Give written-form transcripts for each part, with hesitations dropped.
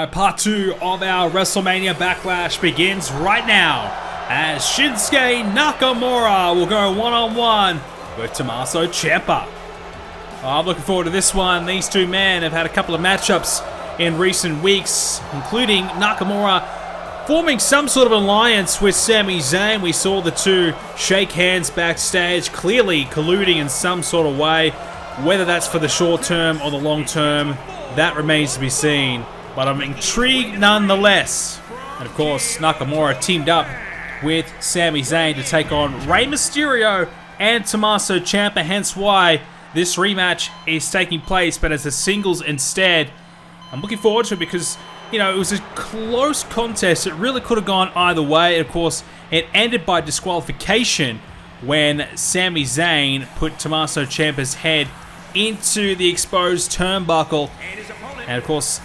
Alright, part 2 of our Wrestlemania Backlash begins right now as Shinsuke Nakamura will go one-on-one with Tomassio Ciampa. I'm looking forward to this one. These two men have had a couple of matchups in recent weeks, including Nakamura forming some sort of alliance with Sami Zayn. We saw the two shake hands backstage, clearly colluding in some sort of way. Whether that's for the short term or the long term, that remains to be seen. But I'm intrigued nonetheless. And of course, Nakamura teamed up with Sami Zayn to take on Rey Mysterio and Tomassio Ciampa, hence why this rematch is taking place, but as a singles instead. I'm looking forward to it because, you know, it was a close contest. It really could have gone either way. Of course, it ended by disqualification when Sami Zayn put Tomassio Ciampa's head into the exposed turnbuckle. And of course,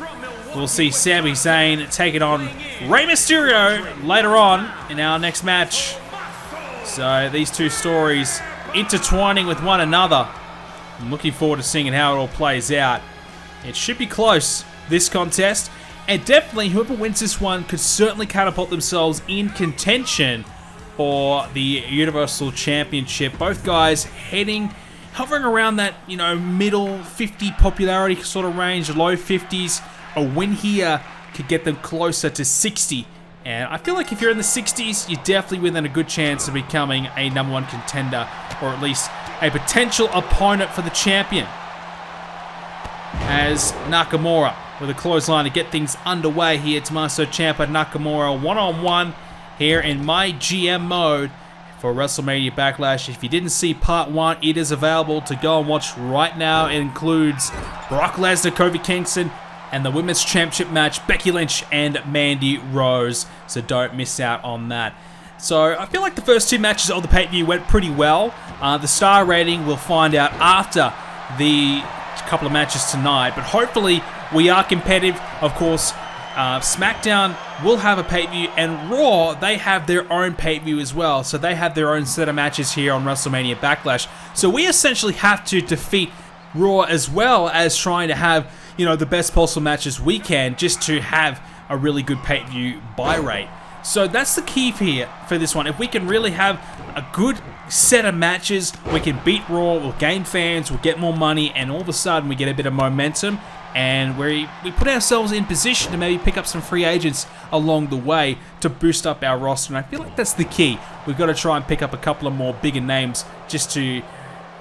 we'll see Sami Zayn taking on Rey Mysterio later on in our next match. So these two stories intertwining with one another. I'm looking forward to seeing how it all plays out. It should be close, this contest. And definitely whoever wins this one could certainly catapult themselves in contention for the Universal Championship. Both guys hovering around that, you know, middle 50 popularity sort of range, low 50s. A win here could get them closer to 60. And I feel like if you're in the 60s, you're definitely within a good chance of becoming a #1 contender, or at least a potential opponent for the champion. As Nakamura with a clothesline to get things underway here. Tomassio Ciampa, Nakamura one-on-one here in MyGM mode for WrestleMania Backlash. If you didn't see part 1, it is available to go and watch right now. It includes Brock Lesnar, Kofi Kingston, and the Women's Championship match, Becky Lynch and Mandy Rose. So don't miss out on that. So I feel like the first two matches of the pay-per-view went pretty well. The star rating we'll find out after the couple of matches tonight. But hopefully we are competitive. Of course, Smackdown will have a pay-per-view, and Raw, they have their own pay-per-view as well. So they have their own set of matches here on WrestleMania Backlash. So we essentially have to defeat Raw as well as trying to have, you know, the best possible matches we can just to have a really good pay-per-view buy rate. So that's the key here for this one. If we can really have a good set of matches, we can beat Raw, we'll gain fans, we'll get more money, and all of a sudden we get a bit of momentum, and we put ourselves in position to maybe pick up some free agents along the way to boost up our roster. And I feel like that's the key. We've got to try and pick up a couple of more bigger names just to, you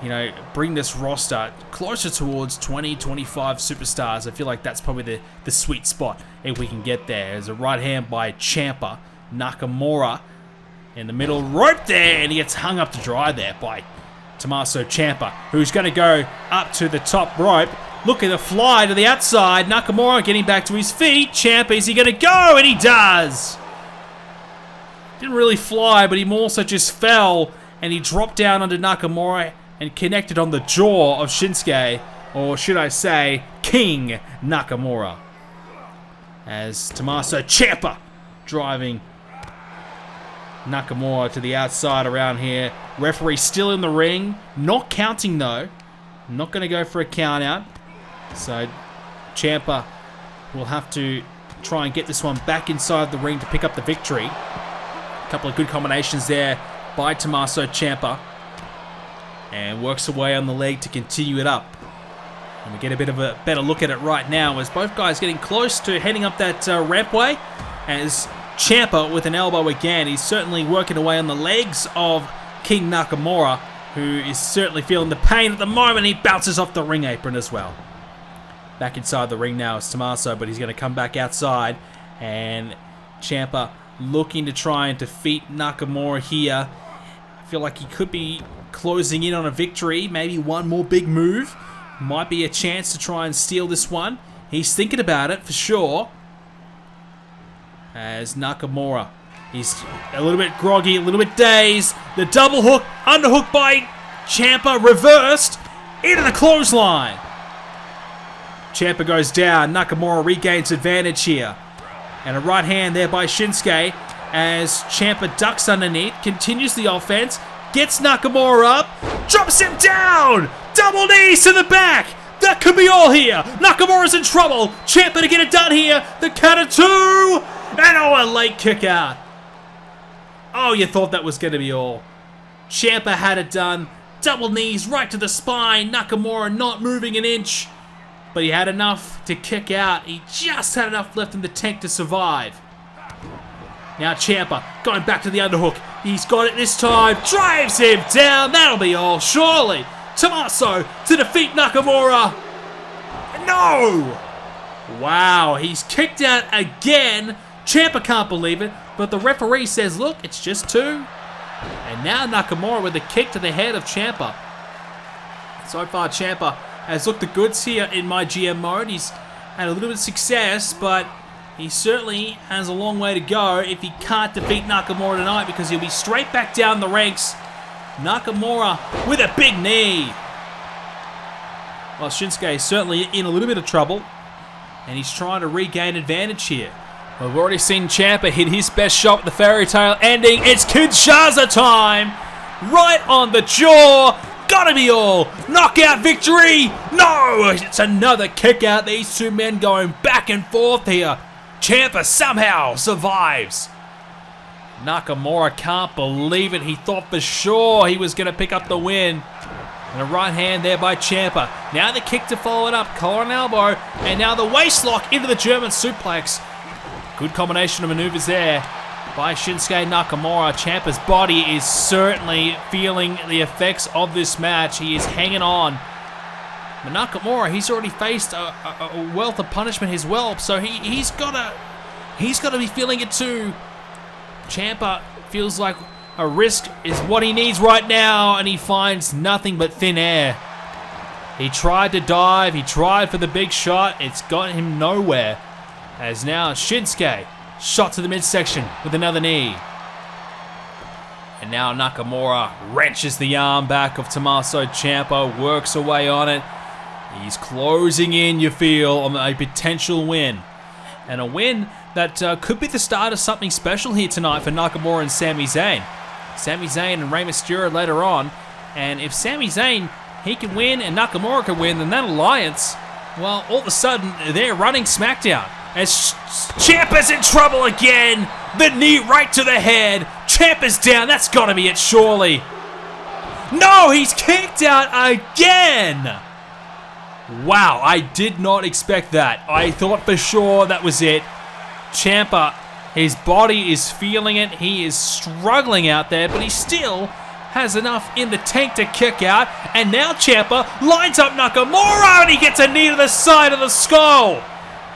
know, bring this roster closer towards 20, 25 superstars. I feel like that's probably the sweet spot if we can get there. There's a right hand by Ciampa. Nakamura in the middle rope there, and he gets hung up to dry there by Tomassio Ciampa, who's going to go up to the top rope. Look at the fly to the outside. Nakamura getting back to his feet. Ciampa, is he going to go? And he does. Didn't really fly, but he more so just fell, and he dropped down under Nakamura and connected on the jaw of Shinsuke, or should I say, King Nakamura. As Tomassio Ciampa driving Nakamura to the outside around here. Referee still in the ring. Not counting though. Not going to go for a count out. So Ciampa will have to try and get this one back inside the ring to pick up the victory. A couple of good combinations there by Tomassio Ciampa. And works away on the leg to continue it up. And we get a bit of a better look at it right now as both guys getting close to heading up that rampway. As Ciampa with an elbow again. He's certainly working away on the legs of King Nakamura, who is certainly feeling the pain at the moment. He bounces off the ring apron as well. Back inside the ring now is Tomassio, but he's going to come back outside. And Ciampa looking to try and defeat Nakamura here. I feel like he could be closing in on a victory. Maybe one more big move. Might be a chance to try and steal this one. He's thinking about it for sure. As Nakamura, he's a little bit groggy, a little bit dazed. The double hook, underhook by Ciampa, reversed into the clothesline. Ciampa goes down. Nakamura regains advantage here. And a right hand there by Shinsuke as Ciampa ducks underneath, continues the offense, gets Nakamura up, drops him down. Double knees to the back. That could be all here. Nakamura's in trouble. Ciampa to get it done here. The count of 2. And a late kick out. Oh, you thought that was going to be all. Ciampa had it done. Double knees right to the spine. Nakamura not moving an inch. But he had enough to kick out. He just had enough left in the tank to survive. Now Ciampa going back to the underhook. He's got it this time. Drives him down. That'll be all, surely. Tomassio to defeat Nakamura. No! Wow, he's kicked out again. Ciampa can't believe it, but the referee says, look, it's just 2. And now Nakamura with a kick to the head of Ciampa. So far, Ciampa has looked the goods here in MyGM mode. He's had a little bit of success, but he certainly has a long way to go if he can't defeat Nakamura tonight, because he'll be straight back down the ranks. Nakamura with a big knee. Well, Shinsuke is certainly in a little bit of trouble, and he's trying to regain advantage here. Well, we've already seen Ciampa hit his best shot with the fairy tale ending. It's Kinshasa time! Right on the jaw! Gotta be all! Knockout victory! No! It's another kick out. These two men going back and forth here. Ciampa somehow survives. Nakamura can't believe it. He thought for sure he was going to pick up the win. And a right hand there by Ciampa. Now the kick to follow it up. Collar and elbow. And now the waist lock into the German suplex. Good combination of maneuvers there by Shinsuke Nakamura. Ciampa's body is certainly feeling the effects of this match. He is hanging on. But Nakamura, he's already faced a wealth of punishment as well. So he's got to be feeling it too. Ciampa feels like a risk is what he needs right now, and he finds nothing but thin air. He tried to dive, he tried for the big shot, it's got him nowhere. As now Shinsuke, shot to the midsection with another knee. And now Nakamura wrenches the arm back of Tomassio Ciampa, works away on it. He's closing in, you feel, on a potential win. And a win that could be the start of something special here tonight for Nakamura and Sami Zayn. Sami Zayn and Rey Mysterio later on. And if Sami Zayn, he can win and Nakamura can win, then that alliance, well, all of a sudden, they're running Smackdown. As Ciampa's in trouble again. The knee right to the head. Ciampa's down. That's got to be it, surely. No, he's kicked out again. Wow, I did not expect that. I thought for sure that was it. Ciampa, his body is feeling it. He is struggling out there, but he still has enough in the tank to kick out. And now Ciampa lines up Nakamura, and he gets a knee to the side of the skull.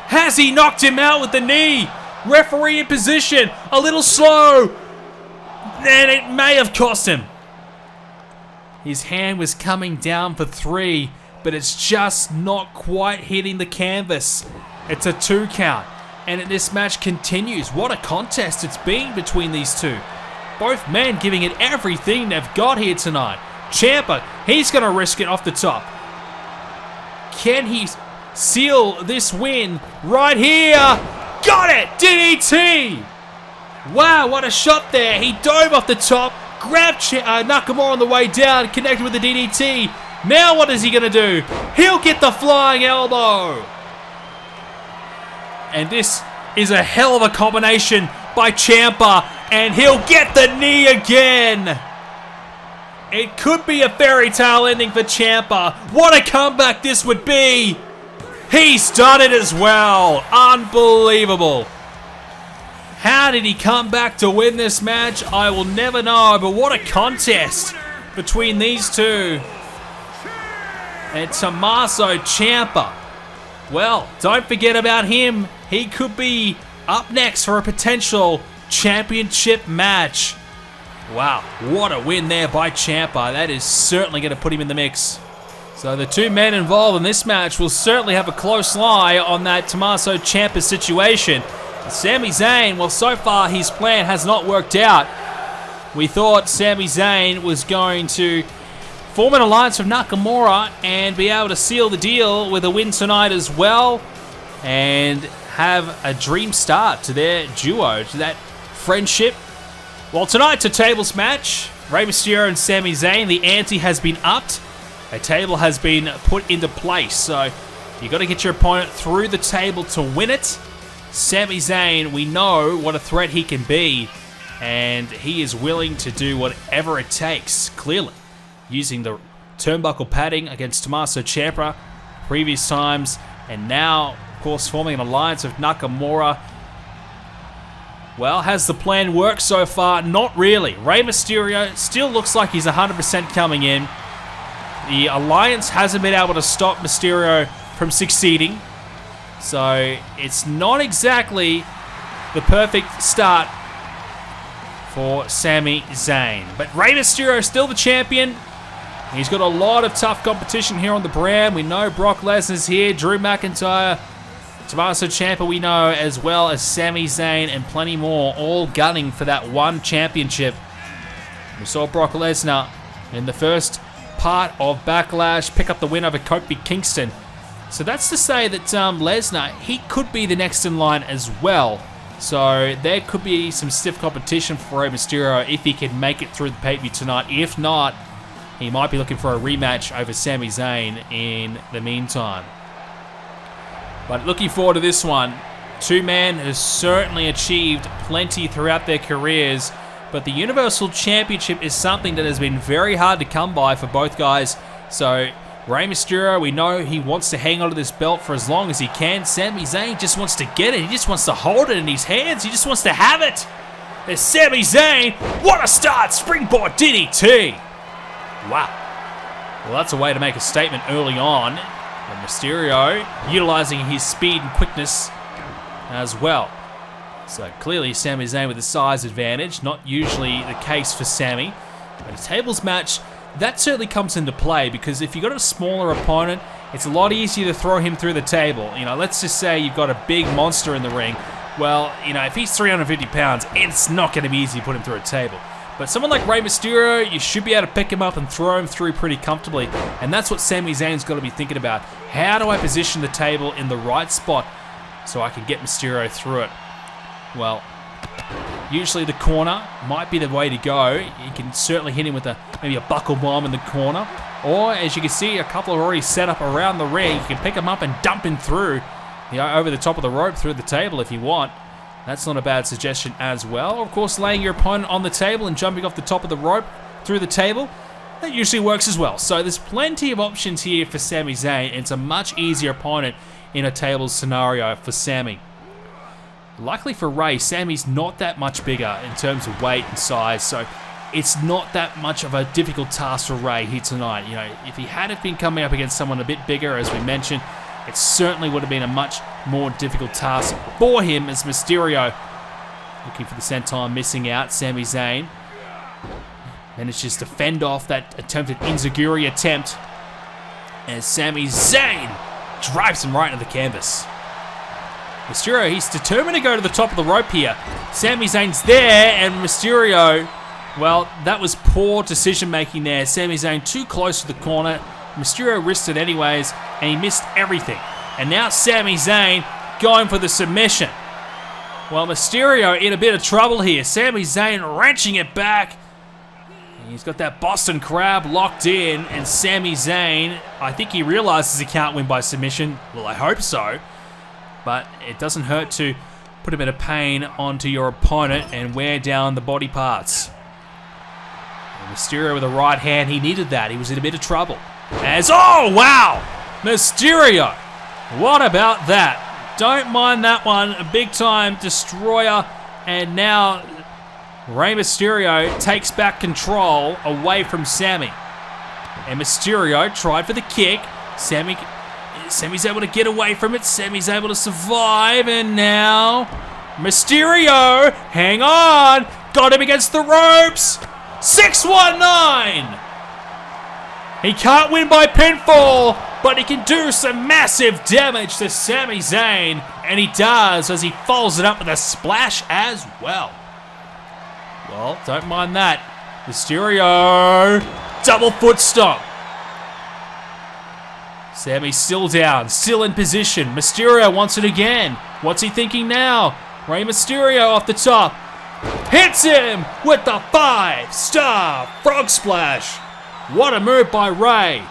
Has he knocked him out with the knee? Referee in position. A little slow. And it may have cost him. His hand was coming down for 3, but it's just not quite hitting the canvas. It's a 2 count. And this match continues. What a contest it's been between these two. Both men giving it everything they've got here tonight. Ciampa, he's going to risk it off the top. Can he seal this win right here? Got it! DDT! Wow, what a shot there. He dove off the top, grabbed Nakamura on the way down, connected with the DDT. Now what is he going to do? He'll get the flying elbow. And this is a hell of a combination by Ciampa, and he'll get the knee again. It could be a fairy tale ending for Ciampa. What a comeback this would be. He's done it as well. Unbelievable. How did he come back to win this match? I will never know, but what a contest between these two. And Tomassio Ciampa. Well, don't forget about him. He could be up next for a potential championship match. Wow, what a win there by Ciampa. That is certainly going to put him in the mix. So the two men involved in this match will certainly have a close eye on that Tomassio Ciampa situation. Sami Zayn, well, so far his plan has not worked out. We thought Sami Zayn was going to form an alliance with Nakamura and be able to seal the deal with a win tonight as well, and have a dream start to their duo, to that friendship. Well, tonight's a tables match. Rey Mysterio and Sami Zayn, the ante has been upped. A table has been put into place, so you got to get your opponent through the table to win it. Sami Zayn, we know what a threat he can be, and he is willing to do whatever it takes, clearly. Using the turnbuckle padding against Tomassio Ciampa previous times, and now, of course, forming an alliance with Nakamura. Well, has the plan worked so far? Not really. Rey Mysterio still looks like he's 100% coming in. The alliance hasn't been able to stop Mysterio from succeeding, so it's not exactly the perfect start for Sami Zayn. But Rey Mysterio is still the champion. He's got a lot of tough competition here on the brand. We know Brock Lesnar's here, Drew McIntyre, Tomassio Ciampa we know, as well as Sami Zayn and plenty more, all gunning for that one championship. We saw Brock Lesnar in the first part of Backlash pick up the win over Kofi Kingston. So that's to say that Lesnar, he could be the next in line as well. So there could be some stiff competition for Rey Mysterio if he can make it through the pay-per-view tonight. If not, he might be looking for a rematch over Sami Zayn in the meantime. But looking forward to this one. Two men has certainly achieved plenty throughout their careers, but the Universal Championship is something that has been very hard to come by for both guys. So Rey Mysterio, we know he wants to hang onto this belt for as long as he can. Sami Zayn just wants to get it. He just wants to hold it in his hands. He just wants to have it. There's Sami Zayn. What a start. Springboard DDT. Wow. Well, that's a way to make a statement early on. And Mysterio utilizing his speed and quickness as well. So clearly Sami Zayn with the size advantage. Not usually the case for Sami. But a tables match, that certainly comes into play, because if you've got a smaller opponent, it's a lot easier to throw him through the table. You know, let's just say you've got a big monster in the ring. Well, you know, if he's 350 pounds, it's not going to be easy to put him through a table. But someone like Rey Mysterio, you should be able to pick him up and throw him through pretty comfortably. And that's what Sami Zayn's got to be thinking about. How do I position the table in the right spot so I can get Mysterio through it? Well, usually the corner might be the way to go. You can certainly hit him with maybe a buckle bomb in the corner. Or, as you can see, a couple are already set up around the ring. You can pick him up and dump him through, you know, over the top of the rope through the table if you want. That's not a bad suggestion as well. Of course, laying your opponent on the table and jumping off the top of the rope through the table, that usually works as well. So there's plenty of options here for Sami Zayn. It's a much easier opponent in a tables scenario for Sami. Luckily for Rey, Sami's not that much bigger in terms of weight and size, so it's not that much of a difficult task for Rey here tonight. You know, if he hadn't been coming up against someone a bit bigger, as we mentioned, it certainly would have been a much more difficult task for him, as Mysterio, looking for the senton, missing out. Sami Zayn manages to fend off that attempted enziguri attempt, as Sami Zayn drives him right into the canvas. Mysterio, he's determined to go to the top of the rope here. Sami Zayn's there, and Mysterio, well, that was poor decision making there. Sami Zayn too close to the corner. Mysterio risked it anyways, and he missed everything. And now Sami Zayn going for the submission. Well, Mysterio in a bit of trouble here. Sami Zayn wrenching it back. He's got that Boston Crab locked in, and Sami Zayn, I think he realizes he can't win by submission. Well, I hope so. But it doesn't hurt to put a bit of pain onto your opponent and wear down the body parts. And Mysterio with a right hand, he needed that. He was in a bit of trouble. Oh, wow! Mysterio! What about that? Don't mind that one. A big-time destroyer. And now Rey Mysterio takes back control away from Sami. And Mysterio tried for the kick. Sami's able to get away from it. Sami's able to survive. And now Mysterio, hang on. Got him against the ropes. 619. He can't win by pinfall, but he can do some massive damage to Sami Zayn. And he does, as he follows it up with a splash as well. Well, don't mind that. Mysterio, double foot stomp. Sami's still down, still in position. Mysterio wants it again. What's he thinking now? Rey Mysterio off the top. Hits him with the 5-star frog splash. What a move by Rey.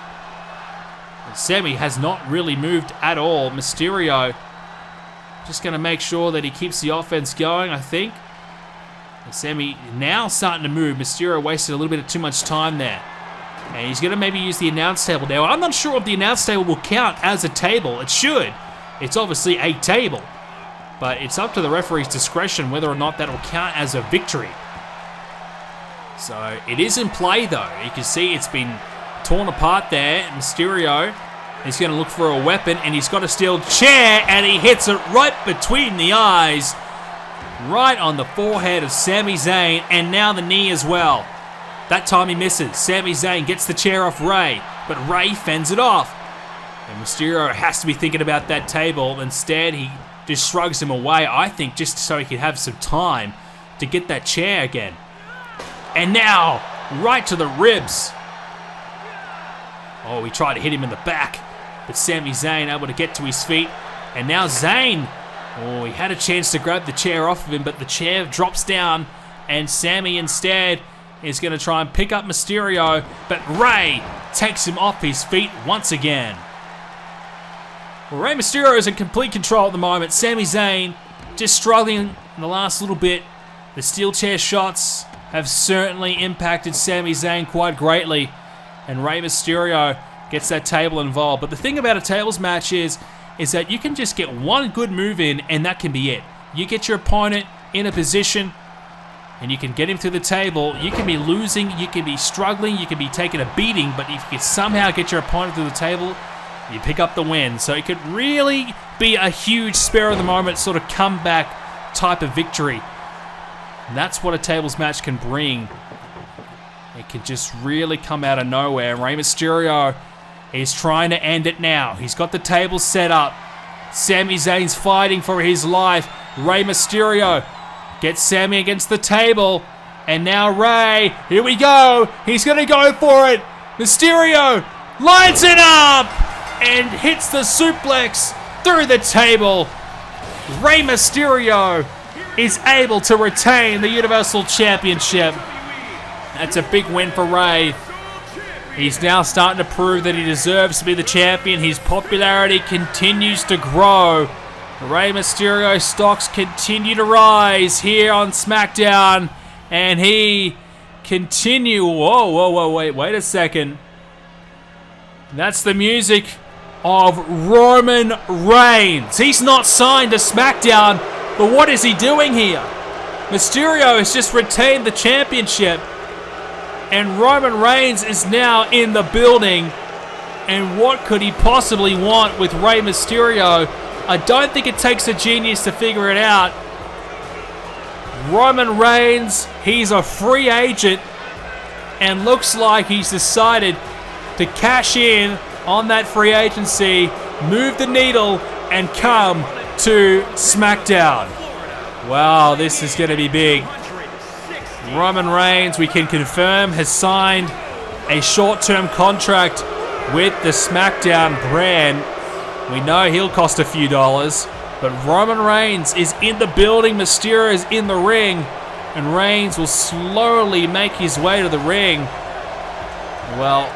Sami has not really moved at all. Mysterio just going to make sure that he keeps the offense going, I think. And Sami now starting to move. Mysterio wasted a little bit of too much time there. And he's going to maybe use the announce table now. I'm not sure if the announce table will count as a table. It should. It's obviously a table. But it's up to the referee's discretion whether or not that will count as a victory. So it is in play though. You can see it's been torn apart there. Mysterio is going to look for a weapon, and he's got a steel chair, and he hits it right between the eyes. Right on the forehead of Sami Zayn, and now the knee as well. That time he misses. Sami Zayn gets the chair off Rey, but Rey fends it off. And Mysterio has to be thinking about that table. Instead, he just shrugs him away, I think, just so he could have some time to get that chair again. And now, right to the ribs. Oh, he tried to hit him in the back, but Sami Zayn able to get to his feet. And now Zayn, oh, he had a chance to grab the chair off of him, but the chair drops down, and Sami instead is going to try and pick up Mysterio, but Rey takes him off his feet once again. Well, Rey Mysterio is in complete control at the moment. Sami Zayn just struggling in the last little bit. The steel chair shots have certainly impacted Sami Zayn quite greatly, and Rey Mysterio gets that table involved. But the thing about a tables match is that you can just get one good move in, and that can be it. You get your opponent in a position, and you can get him through the table. You can be losing, you can be struggling, you can be taking a beating, but if you can somehow get your opponent through the table, you pick up the win. So it could really be a huge spur of the moment sort of comeback type of victory. And that's what a tables match can bring. It can just really come out of nowhere. Rey Mysterio is trying to end it now. He's got the table set up. Sami Zayn's fighting for his life. Rey Mysterio gets Sami against the table. And now Rey, here we go. He's going to go for it. Mysterio lines it up and hits the suplex through the table. Rey Mysterio is able to retain the Universal Championship. That's a big win for Rey. He's now starting to prove that he deserves to be the champion. His popularity continues to grow. Rey Mysterio's stocks continue to rise here on Smackdown. And he wait a second. That's the music of Roman Reigns. He's not signed to Smackdown, but what is he doing here? Mysterio has just retained the championship, and Roman Reigns is now in the building. And what could he possibly want with Rey Mysterio? I don't think it takes a genius to figure it out. Roman Reigns, he's a free agent, and looks like he's decided to cash in on that free agency, move the needle, and come to SmackDown. Wow, this is going to be big. Roman Reigns, we can confirm, has signed a short-term contract with the SmackDown brand. We know he'll cost a few dollars, but Roman Reigns is in the building. Mysterio is in the ring, and Reigns will slowly make his way to the ring. Well,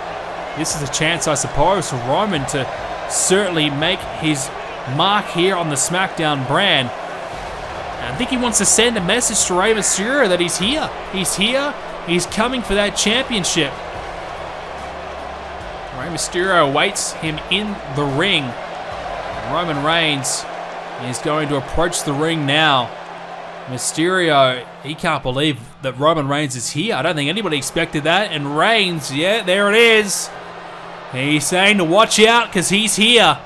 this is a chance, I suppose, for Roman to certainly make his mark here on the SmackDown brand. And I think he wants to send a message to Rey Mysterio that he's here. He's here. He's coming for that championship. Rey Mysterio awaits him in the ring. Roman Reigns is going to approach the ring now. Mysterio, he can't believe that Roman Reigns is here. I don't think anybody expected that. And Reigns, yeah, there it is. He's saying to watch out because he's here.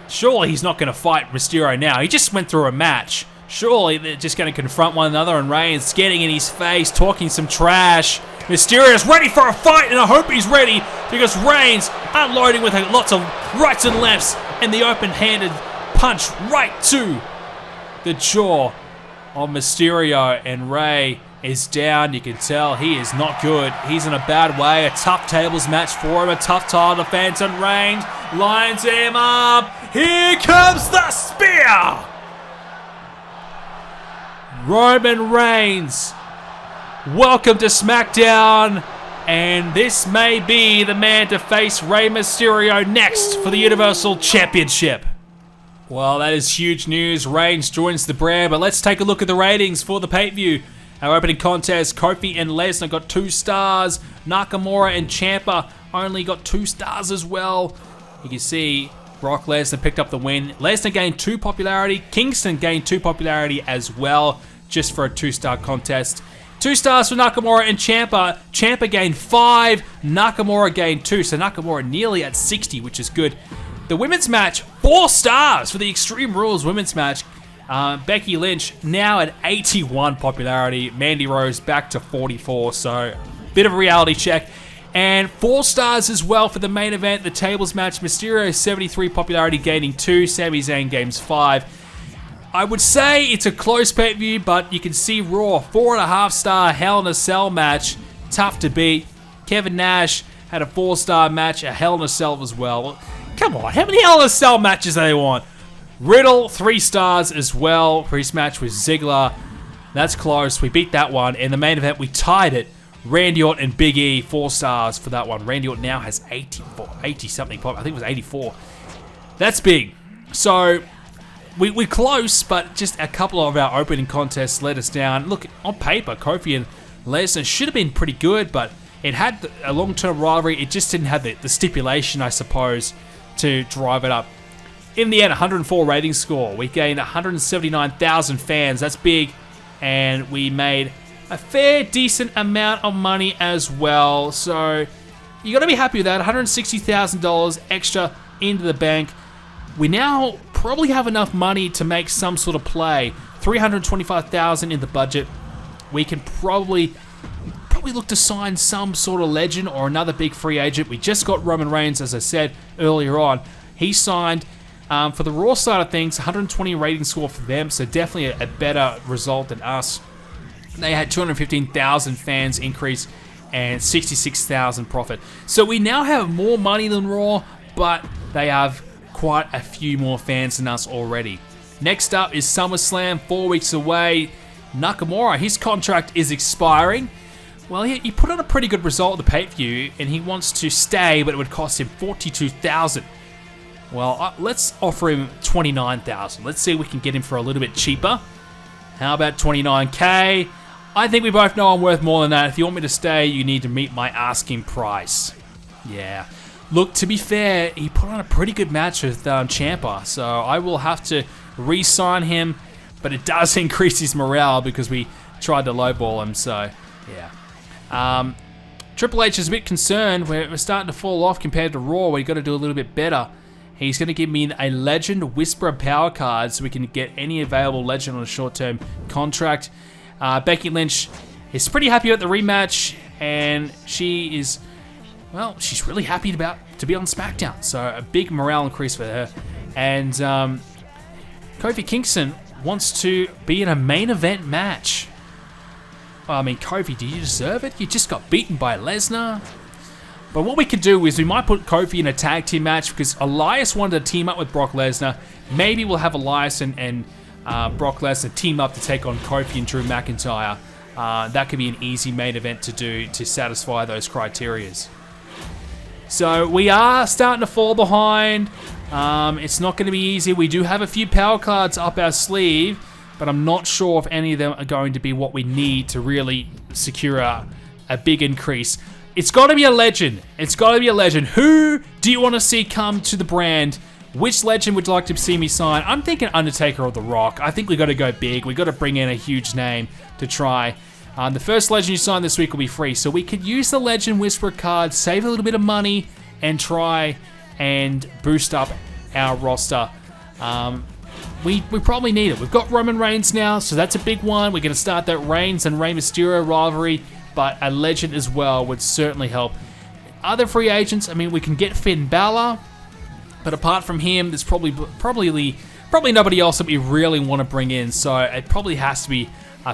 Surely he's not going to fight Mysterio now. He just went through a match. Surely they're just going to confront one another, and Reigns getting in his face, talking some trash. Mysterio's ready for a fight, and I hope he's ready because Reigns unloading with lots of rights and lefts and the open-handed punch right to the jaw of Mysterio, and Rey is down. You can tell he is not good. He's in a bad way. A tough tables match for him. A tough title defense, and Reigns lines him up. Here comes the spear. Roman Reigns, welcome to SmackDown. And this may be the man to face Rey Mysterio next for the Universal Championship. Well, that is huge news. Reigns joins the brand, but let's take a look at the ratings for the pay-per-view. Our opening contest, Kofi and Lesnar got 2 stars. Nakamura and Ciampa only got 2 stars as well. You can see Brock Lesnar picked up the win. Lesnar gained 2 popularity. Kingston gained 2 popularity as well, just for a 2-star contest. 2 stars for Nakamura and Ciampa. Ciampa gained 5. Nakamura gained 2. So Nakamura nearly at 60, which is good. The women's match, 4 stars for the Extreme Rules women's match. Becky Lynch now at 81 popularity. Mandy Rose back to 44. So bit of a reality check. And 4 stars as well for the main event, the tables match. Mysterio 73 popularity, gaining 2. Sami Zayn gains 5. I would say it's a close pay-per-view, but you can see Raw, 4.5-star Hell in a Cell match. Tough to beat. Kevin Nash had a 4-star match, a Hell in a Cell as well. Come on, how many Hell in a Cell matches do they want? Riddle, 3 stars as well for his match with Ziggler. That's close. We beat that one. In the main event, we tied it. Randy Orton and Big E, 4 stars for that one. Randy Orton now has 80-something. I think it was 84. That's big. So we're close, but just a couple of our opening contests let us down. Look, on paper, Kofi and Lesnar should have been pretty good, but it had a long-term rivalry. It just didn't have the stipulation, I suppose, to drive it up. In the end, 104 rating score. We gained 179,000 fans. That's big. And we made a fair, decent amount of money as well. So you got to be happy with that. $160,000 extra into the bank. We now probably have enough money to make some sort of play. $325,000 in the budget. We can probably look to sign some sort of legend or another big free agent. We just got Roman Reigns, as I said earlier on. He signed. For the Raw side of things, 120 rating score for them, so definitely a better result than us. They had 215,000 fans increase and 66,000 profit. So we now have more money than Raw, but they have quite a few more fans than us already. Next up is SummerSlam, 4 weeks away. Nakamura, his contract is expiring. Well, he put on a pretty good result at the pay-per-view, and he wants to stay, but it would cost him $42,000. Well, let's offer him $29,000. Let's see if we can get him for a little bit cheaper. How about $29K? I think we both know I'm worth more than that. If you want me to stay, you need to meet my asking price. Yeah. Look, to be fair, he put on a pretty good match with Ciampa, so I will have to re-sign him, but it does increase his morale because we tried to lowball him, so yeah. Triple H is a bit concerned. We're starting to fall off compared to Raw. We've got to do a little bit better. He's going to give me a Legend Whisperer power card so we can get any available Legend on a short-term contract. Becky Lynch is pretty happy about the rematch, and she is, well, she's really happy to be on Smackdown. So a big morale increase for her. And Kofi Kingston wants to be in a main event match. Well, I mean, Kofi, do you deserve it? You just got beaten by Lesnar. But what we could do is we might put Kofi in a tag team match because Elias wanted to team up with Brock Lesnar. Maybe we'll have Elias and Brock Lesnar team up to take on Kofi and Drew McIntyre. That could be an easy main event to do to satisfy those criterias. So we are starting to fall behind. It's not going to be easy. We do have a few power cards up our sleeve, but I'm not sure if any of them are going to be what we need to really secure a big increase. It's got to be a legend. It's got to be a legend. Who do you want to see come to the brand? Which legend would you like to see me sign? I'm thinking Undertaker or The Rock. I think we got to go big. We got to bring in a huge name to try. The first legend you sign this week will be free, so we could use the Legend Whisperer card, save a little bit of money, and try and boost up our roster. We probably need it. We've got Roman Reigns now, so that's a big one. We're going to start that Reigns and Rey Mysterio rivalry, but a legend as well would certainly help. Other free agents, I mean, we can get Finn Balor, but apart from him, there's probably nobody else that we really want to bring in, so it probably has to be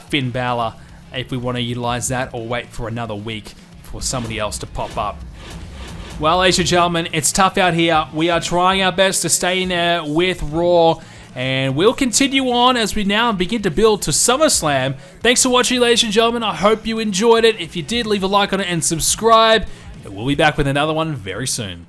Finn Balor if we want to utilize that, or wait for another week for somebody else to pop up. Well, ladies and gentlemen, it's tough out here. We are trying our best to stay in there with Raw And we'll continue on as we now begin to build to SummerSlam. Thanks for watching, ladies and gentlemen. I hope you enjoyed it. If you did, leave a like on it and subscribe. And we'll be back with another one very soon.